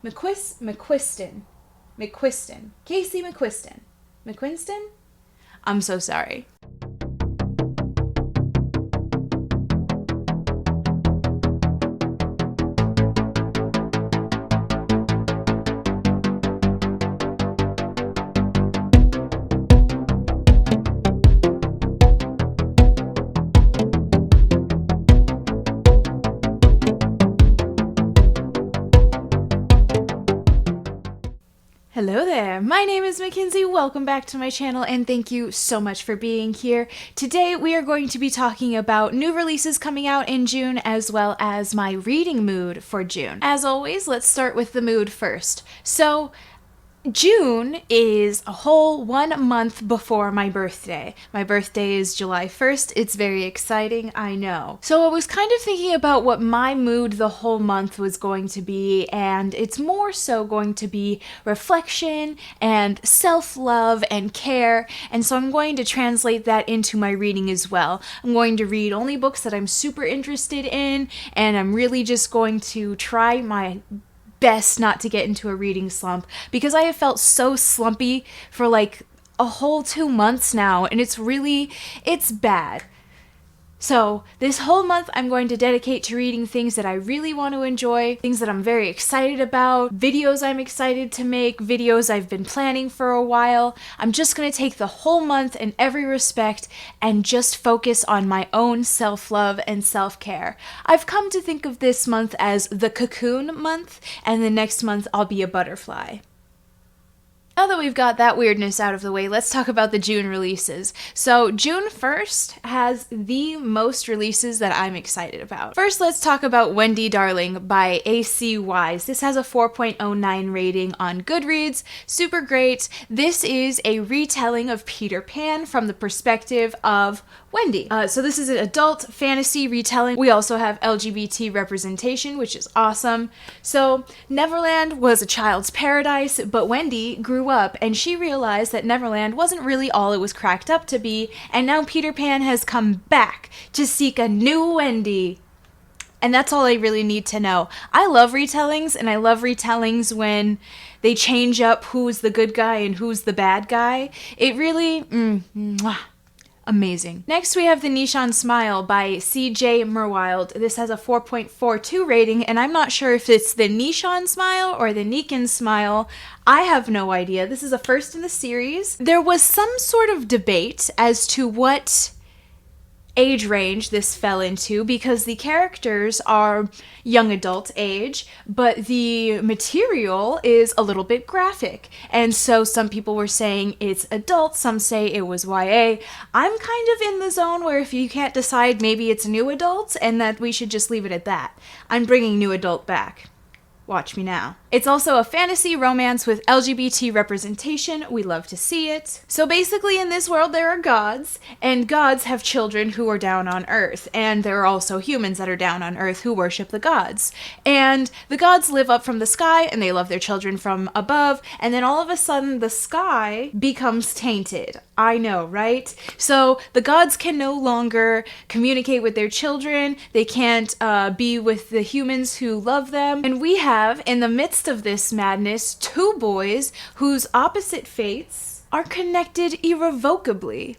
McQuiston. Casey McQuiston. McQuiston? I'm so sorry. Hello there, my name is Mackenzie, welcome back to my channel, and thank you so much for being here. Today we are going to be talking about new releases coming out in June, as well as my reading mood for June. As always, let's start with the mood first. So, June is a whole 1 month before my birthday. My birthday is July 1st. It's very exciting, I know. So I was kind of thinking about what my mood the whole month was going to be, and it's more so going to be reflection and self-love and care, and so I'm going to translate that into my reading as well. I'm going to read only books that I'm super interested in, and I'm really just going to try my best not to get into a reading slump, because I have felt so slumpy for like a whole 2 months now, and it's bad. So this whole month I'm going to dedicate to reading things that I really want to enjoy, things that I'm very excited about, videos I'm excited to make, videos I've been planning for a while. I'm just going to take the whole month in every respect and just focus on my own self-love and self-care. I've come to think of this month as the cocoon month, and the next month I'll be a butterfly. Now that we've got that weirdness out of the way, let's talk about the June releases. So June 1st has the most releases that I'm excited about. First, let's talk about Wendy Darling by A.C. Wise. This has a 4.09 rating on Goodreads. Super great. This is a retelling of Peter Pan from the perspective of Wendy. So this is an adult fantasy retelling. We also have LGBT representation, which is awesome. So Neverland was a child's paradise, but Wendy grew up and she realized that Neverland wasn't really all it was cracked up to be, and now Peter Pan has come back to seek a new Wendy. And that's all I really need to know. I love retellings, and I love retellings when they change up who's the good guy and who's the bad guy. It really, amazing. Next, we have The Nishan Smile by C.J. Merwild. This has a 4.42 rating, and I'm not sure if it's the Nishan Smile or the Nikan Smile. I have no idea. This is a first in the series. There was some sort of debate as to what age range this fell into, because the characters are young adult age, but the material is a little bit graphic. And so some people were saying it's adult, some say it was YA. I'm kind of in the zone where if you can't decide, maybe it's new adult, and that we should just leave it at that. I'm bringing new adult back. Watch me now. It's also a fantasy romance with LGBT representation. We love to see it. So basically in this world there are gods, and gods have children who are down on Earth, and there are also humans that are down on Earth who worship the gods. And the gods live up from the sky, and they love their children from above, and then all of a sudden the sky becomes tainted. I know, right? So the gods can no longer communicate with their children, they can't be with the humans who love them, and we have, in the midst of this madness, two boys whose opposite fates are connected irrevocably.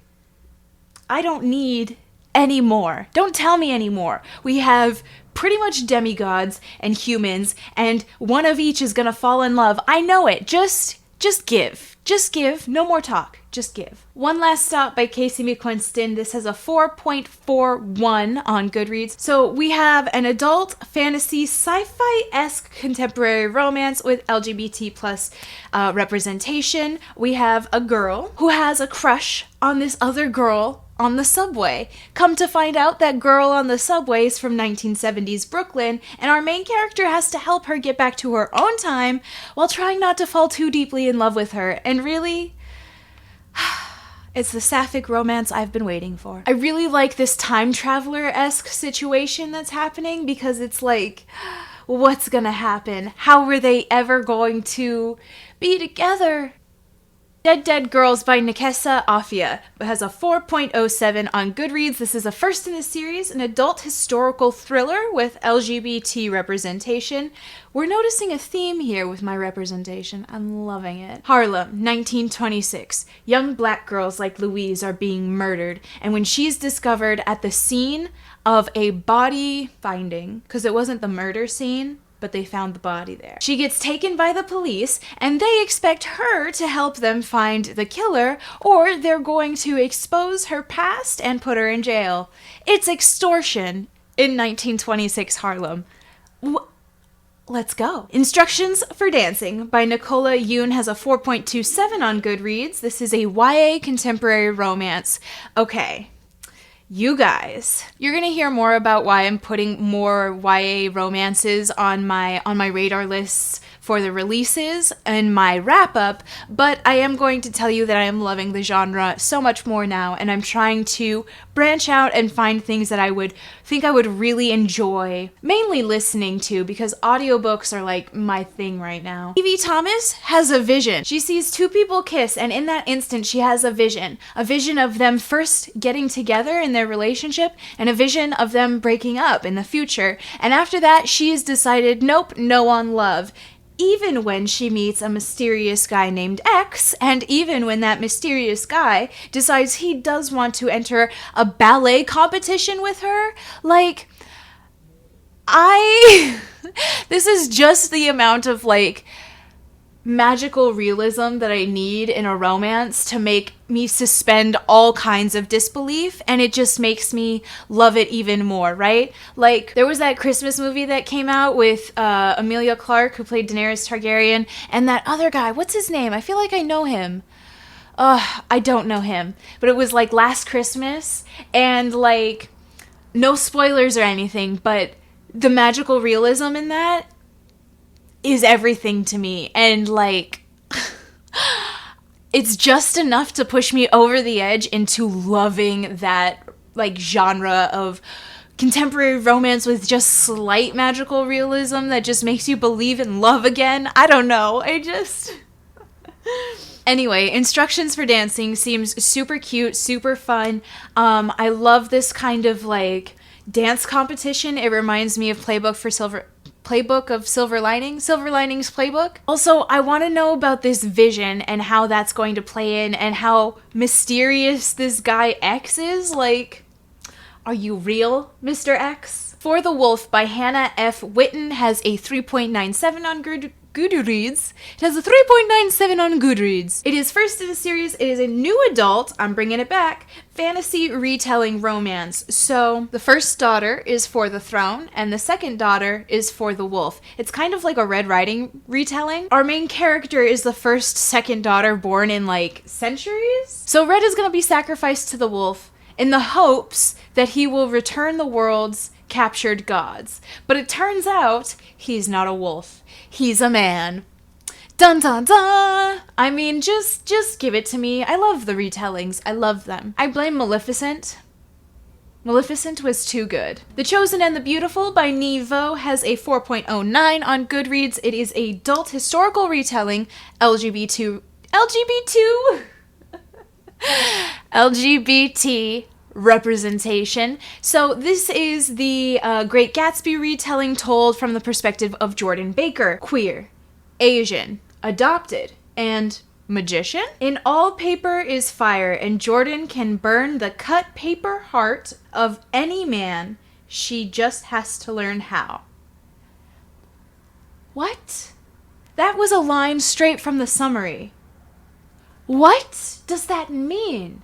I don't need any more. Don't tell me anymore. We have pretty much demigods and humans, and one of each is gonna fall in love. I know it. Just give. Just give. No more talk. Just give. One Last Stop by Casey McQuiston. This has a 4.41 on Goodreads. So we have an adult fantasy sci-fi-esque contemporary romance with LGBT plus representation. We have a girl who has a crush on this other girl on the subway. Come to find out, that girl on the subway is from 1970s Brooklyn, and our main character has to help her get back to her own time while trying not to fall too deeply in love with her. And really, it's the sapphic romance I've been waiting for. I really like this time traveler-esque situation that's happening, because it's like, what's gonna happen? How were they ever going to be together? Dead Dead Girls by Nikesa Afia. It has a 4.07 on Goodreads. This is a first in the series, an adult historical thriller with LGBT representation. We're noticing a theme here with my representation. I'm loving it. Harlem, 1926. Young black girls like Louise are being murdered, and when she's discovered at the scene of a body finding, because it wasn't the murder scene, but they found the body there. She gets taken by the police, and they expect her to help them find the killer, or they're going to expose her past and put her in jail. It's extortion in 1926 Harlem. Let's go. Instructions for Dancing by Nicola Yoon has a 4.27 on Goodreads. This is a YA contemporary romance. Okay. You guys, you're gonna hear more about why I'm putting more YA romances on my radar lists for the releases and my wrap-up, but I am going to tell you that I am loving the genre so much more now, and I'm trying to branch out and find things that I would think I would really enjoy, mainly listening to, because audiobooks are like my thing right now. Evie Thomas has a vision. She sees two people kiss, and in that instant she has a vision of them first getting together in their relationship, and a vision of them breaking up in the future. And after that, she has decided, nope, no on love. Even when she meets a mysterious guy named X, and even when that mysterious guy decides he does want to enter a ballet competition with her, like, this is just the amount of, like, magical realism that I need in a romance to make me suspend all kinds of disbelief, and it just makes me love it even more, right? Like, there was that Christmas movie that came out with Emilia Clarke, who played Daenerys Targaryen, and that other guy, what's his name? I feel like I know him. I don't know him, but it was like Last Christmas, and like, no spoilers or anything, but the magical realism in that is everything to me, and like, it's just enough to push me over the edge into loving that, like, genre of contemporary romance with just slight magical realism that just makes you believe in love again. I don't know, Anyway, Instructions for Dancing seems super cute, super fun. I love this kind of, like, dance competition. It reminds me of Playbook of Silver Linings Playbook. Also, I want to know about this vision and how that's going to play in, and how mysterious this guy X is. Like, are you real, Mr. X? For the Wolf by Hannah F. Witten has a 3.97 on Goodreads. It has a 3.97 on Goodreads. It is first in the series. It is a new adult, I'm bringing it back, fantasy retelling romance. So the first daughter is for the throne, and the second daughter is for the wolf. It's kind of like a Red Riding retelling. Our main character is the second daughter born in like centuries. So Red is going to be sacrificed to the wolf in the hopes that he will return the world's captured gods. But it turns out he's not a wolf. He's a man. Dun dun dun! I mean, just give it to me. I love the retellings. I love them. I blame Maleficent. Maleficent was too good. The Chosen and the Beautiful by Nevo has a 4.09 on Goodreads. It is a adult historical retelling, LGBT representation. So this is the Great Gatsby retelling told from the perspective of Jordan Baker, queer, Asian, adopted, and magician. In all paper is fire, and Jordan can burn the cut paper heart of any man. She just has to learn how. What? That was a line straight from the summary. What does that mean?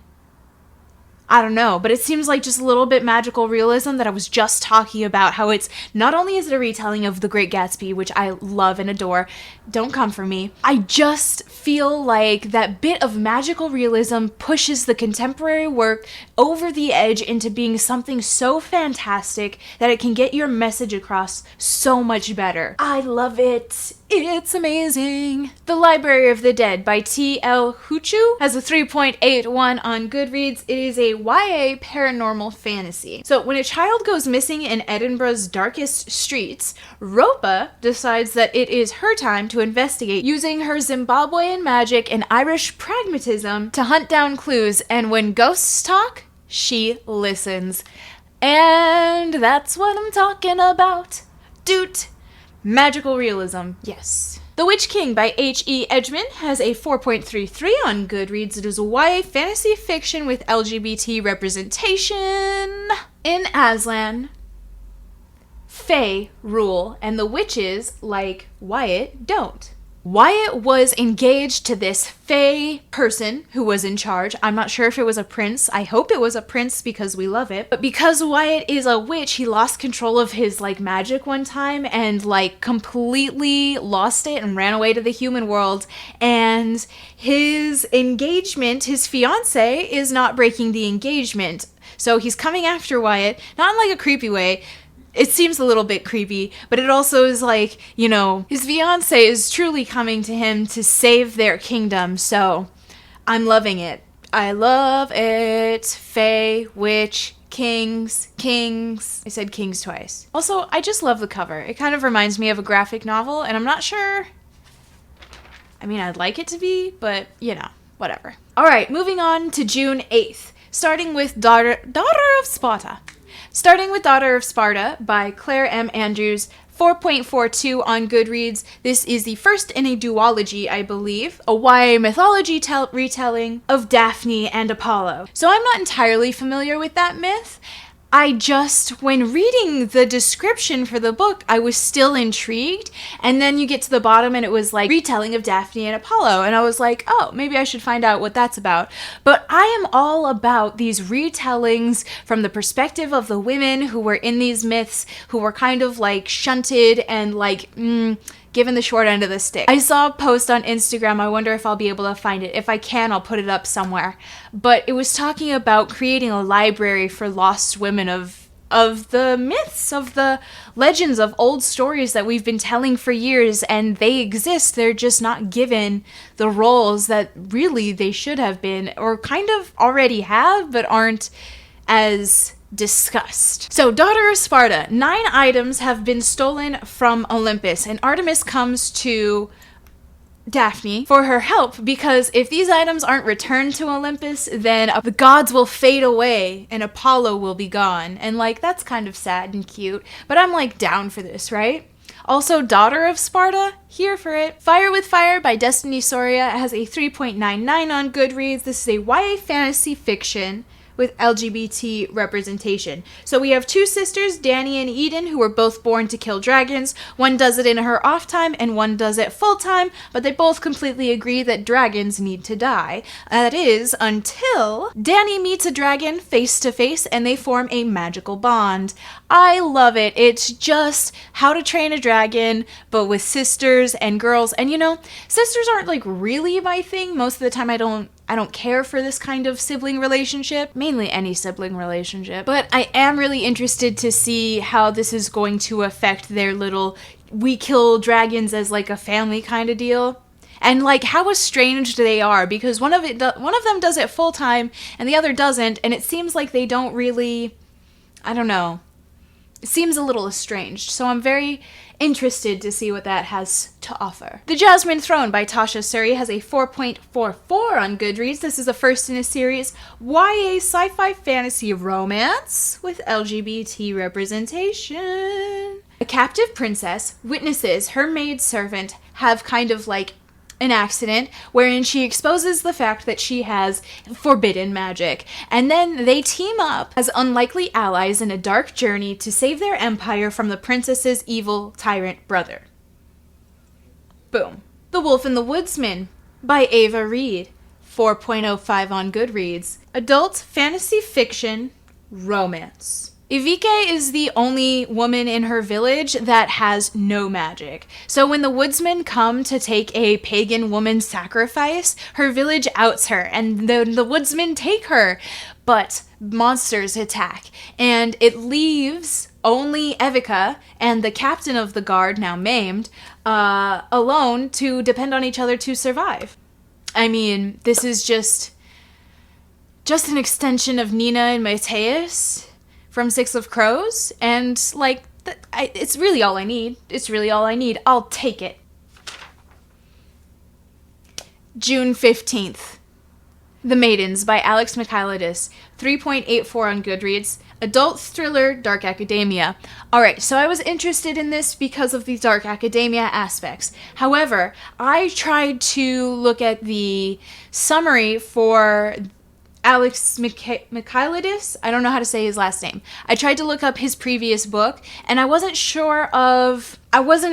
I don't know, but it seems like just a little bit magical realism that I was just talking about, how it's not only is it a retelling of The Great Gatsby, which I love and adore, don't come for me, I just feel like that bit of magical realism pushes the contemporary work over the edge into being something so fantastic that it can get your message across so much better. I love it. It's amazing. The Library of the Dead by T.L. Huchu has a 3.81 on Goodreads. It is a YA paranormal fantasy. So when a child goes missing in Edinburgh's darkest streets, Ropa decides that it is her time to investigate using her Zimbabwean magic and Irish pragmatism to hunt down clues, and when ghosts talk, she listens. And that's what I'm talking about. Doot. Magical realism, yes. The Witch King by H.E. Edgman has a 4.33 on Goodreads. It is a YA fantasy fiction with LGBT representation. In Aslan, Fae rule, and the witches, like Wyatt, don't. Wyatt was engaged to this Fae person who was in charge. I'm not sure if it was a prince. I hope it was a prince because we love it. But because Wyatt is a witch, he lost control of his magic one time and completely lost it and ran away to the human world. And his engagement, his fiance, is not breaking the engagement. So he's coming after Wyatt, not in a creepy way. It seems a little bit creepy, but it also is his fiance is truly coming to him to save their kingdom, so I'm loving it. I love it. Fae, witch, kings. I said kings twice. Also, I just love the cover. It kind of reminds me of a graphic novel, and I'm not sure. I mean, I'd like it to be, but, whatever. Alright, moving on to June 8th, starting with Daughter of Sparta. Starting with Daughter of Sparta by Claire M. Andrews, 4.42 on Goodreads. This is the first in a duology, I believe, a YA mythology retelling of Daphne and Apollo. So I'm not entirely familiar with that myth. When reading the description for the book, I was still intrigued, and then you get to the bottom and it was retelling of Daphne and Apollo, and I was like, oh, maybe I should find out what that's about. But I am all about these retellings from the perspective of the women who were in these myths, who were kind of shunted and given the short end of the stick. I saw a post on Instagram. I wonder if I'll be able to find it. If I can, I'll put it up somewhere. But it was talking about creating a library for lost women of the myths, of the legends, of old stories that we've been telling for years, and they exist. They're just not given the roles that really they should have been, or kind of already have, but aren't as discussed. So, Daughter of Sparta. 9 items have been stolen from Olympus, and Artemis comes to Daphne for her help, because if these items aren't returned to Olympus, then the gods will fade away and Apollo will be gone. And that's kind of sad and cute, but I'm down for this, right? Also, Daughter of Sparta, here for it. Fire with Fire by Destiny Soria has a 3.99 on Goodreads. This is a YA fantasy fiction with LGBT representation. So we have 2 sisters, Dani and Eden, who were both born to kill dragons. One does it in her off time and one does it full time, but they both completely agree that dragons need to die. That is, until Dani meets a dragon face to face and they form a magical bond. I love it. It's just How to Train a Dragon, but with sisters and girls. And sisters aren't really my thing. Most of the time I don't care for this kind of sibling relationship, mainly any sibling relationship, but I am really interested to see how this is going to affect their little we kill dragons as a family kind of deal. And how estranged they are, because one of them does it full time and the other doesn't, and it seems like they don't really, I don't know. It seems a little estranged, so I'm very interested to see what that has to offer. The Jasmine Throne by Tasha Suri has a 4.44 on Goodreads. This is the first in a series YA sci-fi fantasy romance with LGBT representation. A captive princess witnesses her maidservant have kind of an accident wherein she exposes the fact that she has forbidden magic, and then they team up as unlikely allies in a dark journey to save their empire from the princess's evil tyrant brother. Boom. The Wolf and the Woodsman by Ava Reed, 4.05 on Goodreads. Adult fantasy fiction romance. Ivike is the only woman in her village that has no magic. So when the woodsmen come to take a pagan woman's sacrifice, her village outs her, and the woodsmen take her. But monsters attack, and it leaves only Evica and the captain of the guard, now maimed, alone to depend on each other to survive. I mean, this is just an extension of Nina and Mateus from Six of Crows, and like, it's really all I need. It's really all I need. I'll take it. June 15th. The Maidens by Alex Michailidis, 3.84 on Goodreads. Adult thriller, dark academia. Alright, so I was interested in this because of the dark academia aspects. However, I tried to look at the summary for Alex Michailidis. I don't know how to say his last name. I tried to look up his previous book, and I wasn't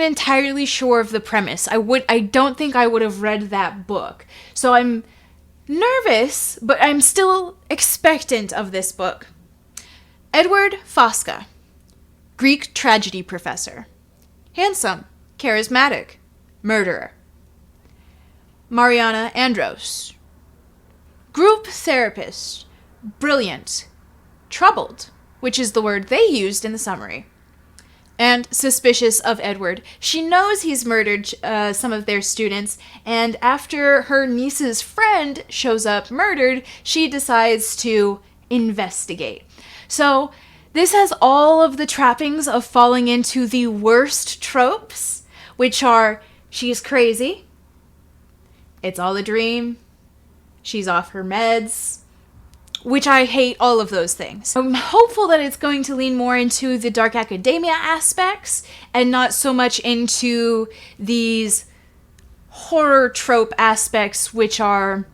entirely sure of the premise. I don't think I would have read that book. So I'm nervous, but I'm still expectant of this book. Edward Fosca, Greek tragedy professor. Handsome, charismatic, murderer. Mariana Andros, group therapist, brilliant, troubled, which is the word they used in the summary, and suspicious of Edward. She knows he's murdered some of their students, and after her niece's friend shows up murdered, she decides to investigate. So this has all of the trappings of falling into the worst tropes, which are she's crazy, it's all a dream, she's off her meds, which I hate all of those things. I'm hopeful that it's going to lean more into the dark academia aspects and not so much into these horror trope aspects, which are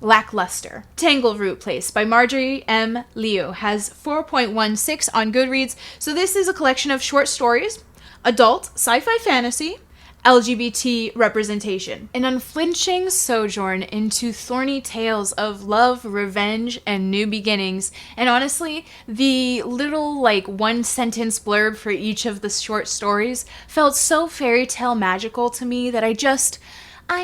lackluster. Tangleroot Place by Marjorie M. Liu has 4.16 on Goodreads. So this is a collection of short stories, adult, sci-fi fantasy, LGBT representation. An unflinching sojourn into thorny tales of love, revenge, and new beginnings. And honestly, the little one-sentence blurb for each of the short stories felt so fairy tale magical to me that I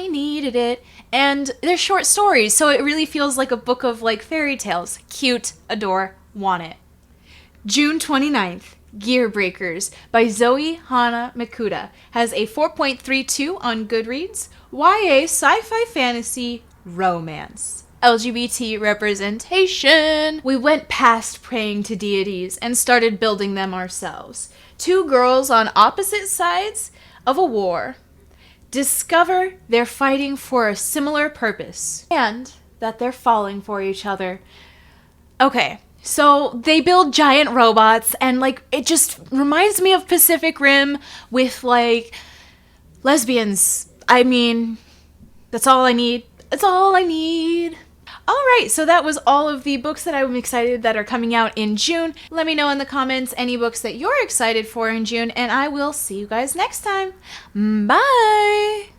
needed it. And they're short stories, so it really feels like a book of fairy tales. Cute, adore, want it. June 29th. Gear Breakers by Zoe Hana Mikuta has a 4.32 on Goodreads. YA sci-fi fantasy romance. LGBT representation. We went past praying to deities and started building them ourselves. Two girls on opposite sides of a war discover they're fighting for a similar purpose and that they're falling for each other. Okay, so they build giant robots and it just reminds me of Pacific Rim with lesbians. I mean, that's all I need. That's all I need. Alright, so that was all of the books that I'm excited that are coming out in June. Let me know in the comments any books that you're excited for in June, and I will see you guys next time. Bye!